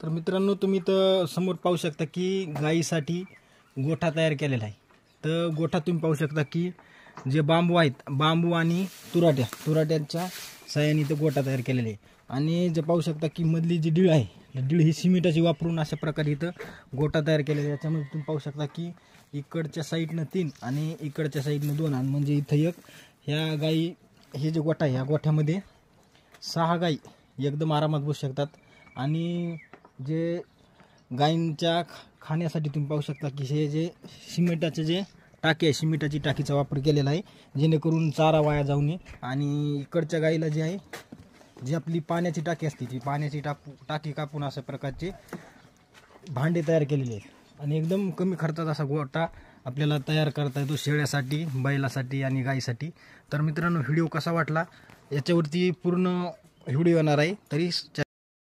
तर मित्रांनो, तुम्ही तर समोर पाहू शकता की गायीसाठी गोठा तयार केलेला आहे। तर गोठा तुम्ही पाहू शकता की जे बांबू आहेत, बांबू आणि तुराट्यांच्या साहाय्याने तो गोठा तयार केलेला आहे। आणि जे पाहू शकता की मधली जी डीळ आहे, डीळ ही सिमेंटाची वापरून अशा प्रकारे इथं गोठा तयार केलेला आहे। याच्यामध्ये तुम्ही पाहू शकता की इकडच्या साईडनं 3 आणि इकडच्या साईडनं 2, आणि म्हणजे इथं एक ह्या गाई, हे जे गोठा आहे, ह्या गोठ्यामध्ये 6 गाई एकदम आरामात बसू शकतात। आणि जे गायींच्या खाण्यासाठी तुम्ही पाहू शकता की हे जे सिमेंटाचे जे टाकी आहे, सिमेंटाची टाकीचा वापर केलेला आहे, जेणेकरून चारा वाया जाऊ नये। आणि इकडच्या गाईला जे आहे, जी आपली पाण्याची टाकी असते, ती पाण्याची टाकी कापून अशा प्रकारचे भांडे तयार केलेले आहेत। आणि एकदम कमी खर्चात असा गोठा आपल्याला तयार करता येतो शेळ्यासाठी, बैलासाठी आणि गाईसाठी। तर मित्रांनो, व्हिडिओ कसा वाटला याच्यावरती पूर्ण व्हिडिओ येणार आहे, तरी